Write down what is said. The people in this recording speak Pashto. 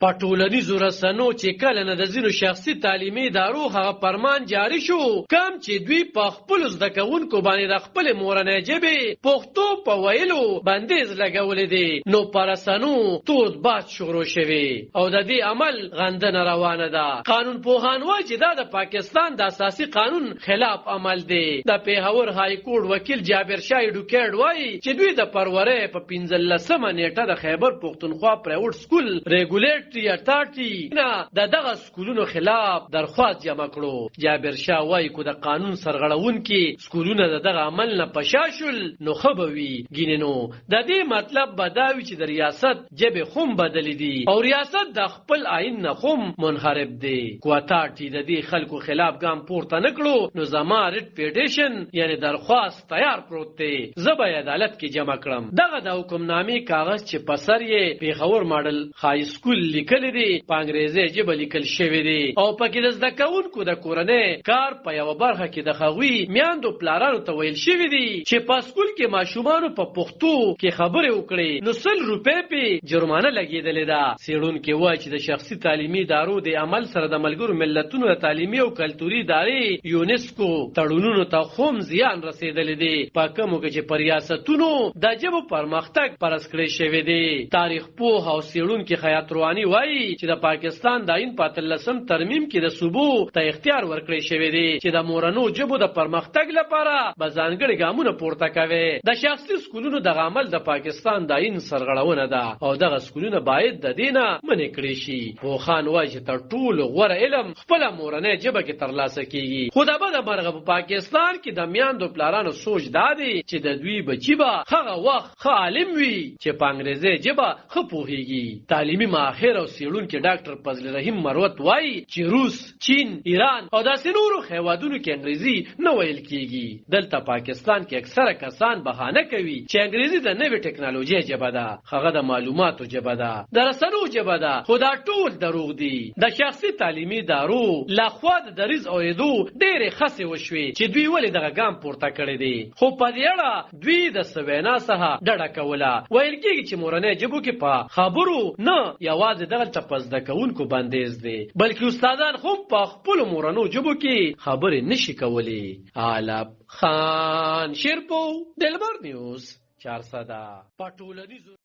په ټولنیزو رسنو چې کله نه د ځینو شخصي تعلیمي ادارو هغه فرمان جاری شو کوم چې دوی په خپلو زده کوونکو باندې د خپلې مورنۍ ژبې پښتو په ویلو بندیز لګولی دی، نو په رسنو تود باد شروع شوی او د دې عمل غندنه روانه ده. قانون پوهان وایي چې دا د پاکستان د اساسي قانون خلاف عمل دی. د پیښور های کورټ وکیل جابر شاه ډوکیډ وایي چې دوی د فروری په 15مه نیټه د خیبر پښتونخوا پرایوټ سکول ریګولیټ نه د دغه سکولونو خلاف درخواست جمع کړو. جابر شاه وایي کو د قانون سرغړونکي سکولونه د دغه عمل نه پشاشل نو خبوي ګیننو د دې مطلب بداوي چې د ریاست جبه خوم بدلی دي او ریاست د خپل آئین نه خوم منحرف دي. کواتاټي د دې خلکو خلاف ګام پورته نکړو نو زما ریټ پیټیشن یعنی درخواست تیار پروت دی، زه به عدالت کې جمع کړم. دغه د حکمنامې کاغذ چې په سر یې پیښور ماډل های سکول لیکل دي په انګریزي ژبه لیکل شوی دی او پکې د زده کوونکو د کورنۍ کار په یوه برخه کې د هغوی میاندو پلارانو ته ویل شوي دي چې په سکول کې ماشومانو په پښتو کې خبرې وکړي نو 100 روپۍ پې جرمانه لګېدلې ده. څېړونکي وایي چې د شخصي تعلیمي ادارو د عمل سره د ملګرو ملتونو د تعلیمي او کلتوري ادارې یونسکو تړونونو ته هم زیان رسېدلی دی، په کومو کې چې په ریاستونو د ژبو پرمختګ فرض کړی شوی دی. تاریخ پوه او څېړونکي خیاط روحاني وایي چې د پاکستان د آئین په 13 ترمیم کې د صوبو ته اختیار ورکړی شوی دی چې د مورنو ژبو د پرمختګ لپاره به ځانګړي ګامونه پورته کوي. د شخصي سکولونو دغه عمل د پاکستان د آئین سرغړونه ده او دغه سکولونه باید د دې نه منع کړي شي. پوهان وایي چې تر ټولو غوره علم خپله مورنۍ ژبه کې ترلاسه کیږي، خو د بده مرغه په پاکستان کې د میاندو پلارانو سوچ دا دی چې د دوی بچي به هغه وخت ښه عالم وي چې په انګریزي ژبه ښه پوهیږي. تعلیمي ماهر او څېړونکي ډاکټر فضل رحیم مروت وایي چې روس، چین، ایران او داسې نورو هیوادونو کې انګریزي نه ویل کیږي. دلته پاکستان کې اکثره کسان بهانه کوي چې انګریزي د نوې ټکنالوژي ژبه ده، هغه د معلوماتو ژبه ده، د رسنیو ژبه ده، خو دا ټول دروغ دي. د شخصي تعلیمي ادارو لخوا د دریځ اورېدو ډېرې خسې وشوې چې دوی ولې دغه ګام پورته کړی دی، خو په دې اړه دوی د سوینا څخه ډډه کوله. ویل کېږي چې مورنۍ ژبو کې په خبرو نه یوازې دغلته په زده کوونکو بندیز دی بلکې استادان هم په خپلو مورنو ژبو کې خبرې نشي کولی. علب خان شیرپو، دلبر نیوز 400.